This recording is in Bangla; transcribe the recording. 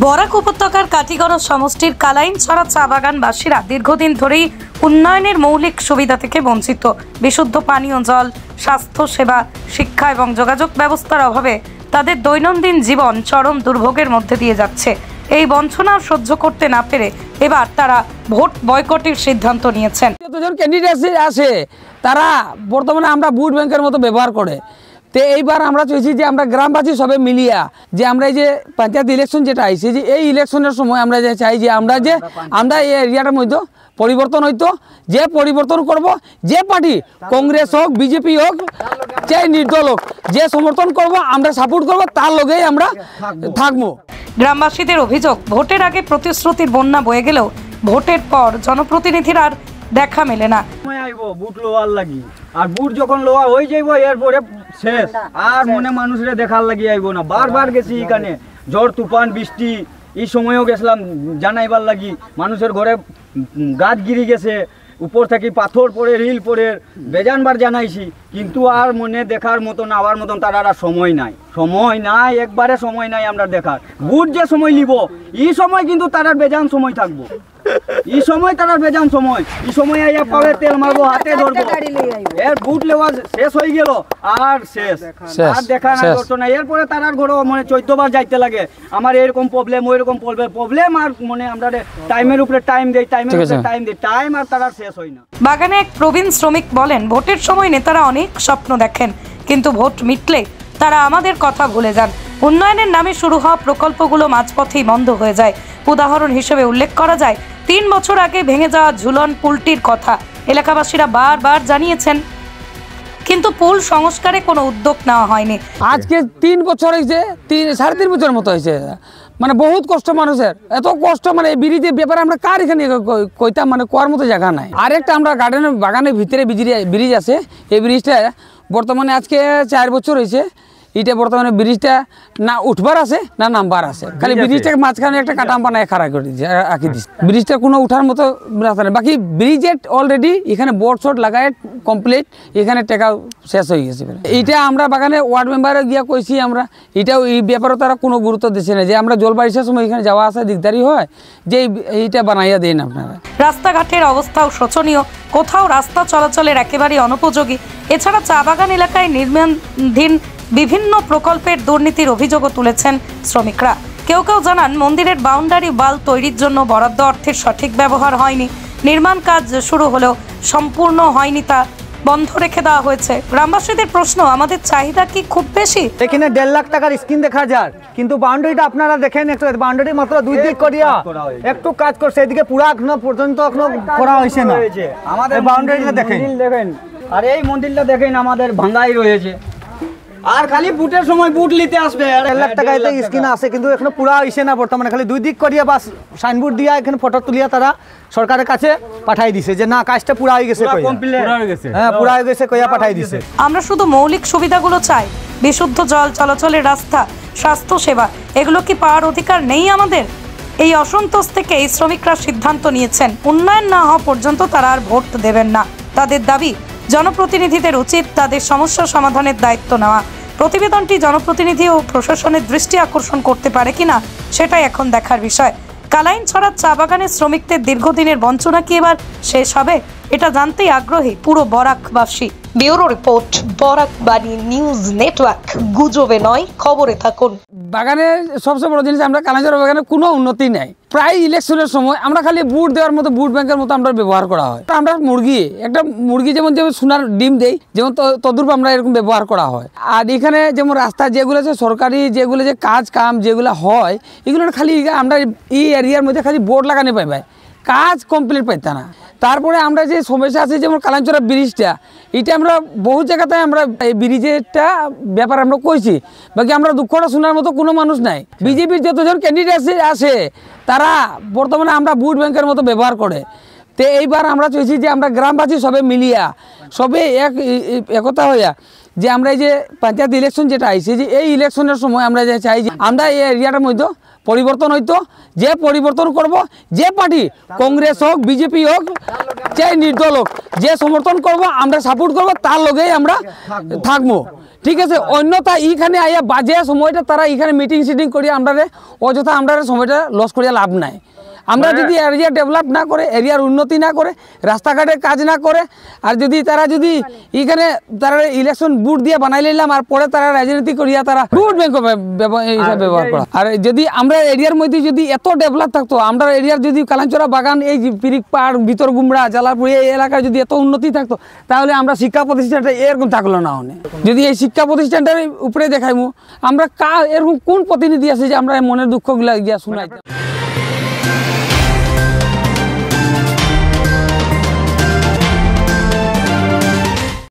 বরাক উপত্যকার কাটিগড় সমষ্টির কালাইনছড়া চা বাগানবাসীরা দীর্ঘদিন ধরেই উন্নয়নের মৌলিক সুবিধা থেকে বঞ্চিত। বিশুদ্ধ পানীয় জল, স্বাস্থ্য সেবা, শিক্ষা এবং যোগাযোগ ব্যবস্থার অভাবে তাদের দৈনন্দিন জীবন চরম দুর্ভোগের মধ্যে দিয়ে যাচ্ছে। এই বঞ্চনা সহ্য করতে না পেরে এবার তারা ভোট বয়কটের সিদ্ধান্ত নিয়েছেন। যতজন ক্যান্ডিডেট আছে তারা বর্তমানে আমরা ভোট ব্যাংকের মতো ব্যবহার করে। তো এইবার আমরা চাইছি যে আমরা গ্রামবাসী সবে মিলিয়া যে আমরা এই যে পঞ্চায়েত ইলেকশন যেটা আইছে যে এই ইলেকশনের সময় আমরা যে চাই যে আমরা এই এরিয়াটার মধ্যে পরিবর্তন হইতো, যে পরিবর্তন করব, যে পার্টি কংগ্রেস হোক, বিজেপি হোক, যে নির্দল হোক, যে সমর্থন করব আমরা সাপোর্ট করব, তার লগেই আমরা থাকবো। গ্রামবাসীদের অভিযোগ, ভোটের আগে প্রতিশ্রুতির বন্যা বয়ে গেলেও ভোটের পর জনপ্রতিনিধির আর দেখা মেলে না। বুট লোয়ার লাগি আর বুট যখন লোয়া হয়ে যাইব এরপরে শেষ, আর মনে মানুষের দেখার লাগি আইব না। বারবার গেছি এখানে, ঝড় তুফান বৃষ্টি এই সময়ও গেছিলাম জানাইবার লাগি। মানুষের ঘরে গাছ গিরি গেছে, উপর থেকে পাথর পড়ে, রিল পড়ে, বেজানবার জানাইছি, কিন্তু আর মনে দেখার মতন আবার মতন তার আর সময় নাই, একবারে সময় নাই আমরা দেখার। বুট যে সময় নিব এই সময় কিন্তু তার বেজান সময় থাকবো, এই সময় তার বেজান সময়, এই সময় আইয়া পাবে তেল মারবো, হাতে ধরবো, এর বুট লেওয়া শেষ হয়ে গেল আর শেষ, আর দেখা না করতো না। এরপরে তার ঘরে মানে 14 বার যাইতে লাগে, আমার এরকম প্রবলেম, ওইরকম প্রবলেম, আর মানে আমরা টাইমের উপরে টাইম দেই, টাইম আর তার শেষ হয় না। বাগানে এক প্রবীণ শ্রমিক বলেন, ভোটের সময় নেতারা অনেক স্বপ্ন দেখেন, কিন্তু ভোট মিটলে তারা আমাদের কথা ভুলে যান। উন্নয়নের নামে শুরু হওয়া প্রকল্পগুলো মাঝপথেই বন্ধ হয়ে যায়। উদাহরণ হিসেবে উল্লেখ করা যায় 3 বছর আগে ভেঙে যাওয়া ঝুলন পুলটির কথা। এলাকাবাসীরা বারবার জানিয়েছেন, কিন্তু পুল সংস্কারে কোনো উদ্যোগ নেওয়া হয়নি। আজকে 3 বছর হয়েছে, 3.5 বছরের মতো হয়েছে। মানে বহুত কষ্ট মানুষের, এত কষ্ট, মানে এই ব্রিজের ব্যাপারে আমরা কার এখানে কইতাম, মানে কোয়ার মতো জায়গা নাই। আরেকটা আমরা বাগানের ভিতরে ব্রিজ আছে, এই ব্রিজটা বর্তমানে আজকে 4 বছর হয়েছে। এটা বর্তমানে ব্রিজটা না উঠবার আছে না নামবার আছে, খালি ব্রিজটাকে মাঝখানে একটা কাটাম বানায় খাড়া করে দিচ্ছে, আঁকি দিচ্ছে। ব্রিজটা কোনো উঠার মতো রাস্তা নেই। বাকি ব্রিজের অলরেডি এখানে বোর্ড শট লাগায় কমপ্লিট, এখানে টাকা শেষ হয়ে গেছে। এইটা আমরা বাগানে ওয়ার্ড মেম্বারে গিয়া কইছি, আমরা এটাও এই ব্যাপারে তারা কোনো গুরুত্ব দিচ্ছে না, যে আমরা জলবাড়ির সময় এখানে যাওয়া আসা দিকদারি হয়, যে এইটা বানাইয়া দেন আপনারা। রাস্তাঘাটের অবস্থাও শোচনীয়, কোথাও রাস্তা চলাচলের একেবারেই অনুপযোগী। এছাড়া চা বাগান এলাকায় নির্মাণাধীন বিভিন্ন প্রকল্পের দুর্নীতির অভিযোগও তুলেছেন শ্রমিকরা। কেউ জানান, মন্দিরের বাউন্ডারি ওয়াল তৈরির জন্য বরাদ্দ অর্থের সঠিক ব্যবহার হয়নি। নির্মাণ কাজ শুরু হলেও সম্পূর্ণ হয়নি, তা বন্ধ রেখে দেওয়া হয়েছে। গ্রামবাসীদের প্রশ্ন, আমাদের চাহিদা কি খুব বেশি? এখানে 1.5 লাখ টাকার স্কিম দেখা যায়, কিন্তু বাউন্ডারিটা আপনারা দেখেন, একটু বাউন্ডারি মাত্র 2 দিক করিয়া একটু কাজ করছে, এদিকে পুরা এখনো পর্যন্ত করা হয়েছে না। আমাদের বাউন্ডারিটা দেখেন, আর এই মন্দিরটা দেখেন আমাদের ভাঙ্গাই রয়েছে, আর খালি বুটের সময় বুট নিতে আসবে। 1.5 লাখ টাকা এতে স্কিম আছে, কিন্তু এখনো পুরা হইছে না। বর্তমানে খালি 2 দিক করিয়া বাস সাইনবোর্ড দিয়া এখানে ফটো তুলিয়া তারা সরকারের কাছে পাঠাই দিছে, যে না কাজটা পুরা হয়ে গেছে, হ্যাঁ পুরা হয়ে গেছে কইয়া পাঠাই দিছে। আমরা শুধু মৌলিক সুবিধাগুলো চাই, বিশুদ্ধ জল, চলাচলের রাস্তা, স্বাস্থ্য সেবা, এগুলো কি পাওয়ার অধিকার নেই আমাদের? এই অসন্তোষ থেকে এই শ্রমিকরা সিদ্ধান্ত নিয়েছেন, উন্নয়ন না হওয়া পর্যন্ত তারা আর ভোট দেবেন না। তাদের দাবি, জনপ্রতিনিধিদের উচিত তাদের সমস্যা সমাধানের দায়িত্ব নেওয়া। প্রতিবেদনটি জনপ্রতিনিধি ও প্রশাসনের দৃষ্টি আকর্ষণ করতে পারে কিনা সেটাই এখন দেখার বিষয়। কালাইনছড়া চা বাগানের শ্রমিকদের দীর্ঘদিনের বঞ্চনা কি এবার শেষ হবে? এটা জানতেই আগ্রহী পুরো বরাকবাসী। Bureau report, Barakbani news network. গুজবে নয়, খবরে থাকুন। বাগানে সবচেয়ে বড় জিনিস, আমরা কালাইনছড়া বাগানে কোনো উন্নতি নাই। প্রায় ইলেকশনের সময় আমরা খালি বুট দেওয়ার মতো, বুট ব্যাংকের মতো আমরা ব্যবহার করা হয়। আমরা একটা মুরগি যেমন সোনার ডিম দেই, যেমন তদ্রূপ আমরা এরকম ব্যবহার করা হয়। আর এখানে যেমন রাস্তা যেগুলো আছে সরকারি, যেগুলো যে কাম যেগুলো হয়, এগুলো খালি আমরা এই এরিয়ার মধ্যে খালি বোর্ড লাগানো পাই, কাজ কমপ্লিট পাইতা না। তারপরে আমরা যে সমস্যা আছে, যেমন কালাইনছড়া ব্রিজটা, এটা আমরা বহু জায়গাতে আমরা এই ব্রিজেরটা ব্যাপার আমরা কইছি, বাকি আমরা দুঃখটা শোনার মতো কোনো মানুষ নাই। বিজেপির যতজন ক্যান্ডিডেট আছে তারা বর্তমানে আমরা ভোট ব্যাংকের মতো ব্যবহার করে। তো এইবার আমরা চাইছি যে আমরা গ্রামবাসী সবে মিলিয়া, সবে একতা হইয়া যে আমরা এই যে পঞ্চায়েত ইলেকশন যেটা আইছে যে এই ইলেকশনের সময় আমরা যে চাই যে আমরা এই এরিয়াটার মধ্যে পরিবর্তন হইতো, যে পরিবর্তন করব, যে পার্টি কংগ্রেস হোক বিজেপি হোক যে নির্দল হোক, যে সমর্থন করব আমরা সাপোর্ট করব, তার লগেই আমরা থাকবো। ঠিক আছে, অন্যতা এইখানে আইয়া বাজে সময়টা তারা এইখানে মিটিং সিটিং করিয়া আমরা অযথা আমরা সময়টা লস করিয়া লাভ নাই। আমরা যদি এরিয়া ডেভেলপ না করে, এরিয়ার উন্নতি না করে, রাস্তাঘাটের কাজ না করে, আর যদি তারা যদি এখানে তারা ইলেকশন বুট দিয়ে বানাই নিলাম আর পরে তারা রাজনীতি করিয়া তারা বুট ব্যাংক হিসাবে ব্যবহার করা। আর যদি আমরা এরিয়ার মধ্যে যদি এত ডেভেলপ থাকতো, আমরা এরিয়ার যদি কালাঞ্চরা বাগান, এই পিরিক পাড়, ভিতর গুমরা, জালালপুর এই এলাকায় যদি এত উন্নতি থাকতো, তাহলে আমরা শিক্ষা প্রতিষ্ঠানটা এরকম থাকলো না। যদি এই শিক্ষা প্রতিষ্ঠানটার উপরে দেখাইমু আমরা এরকম কোন প্রতিনিধি আছে যে আমরা মনের দুঃখগুলা গিয়া শুনাই।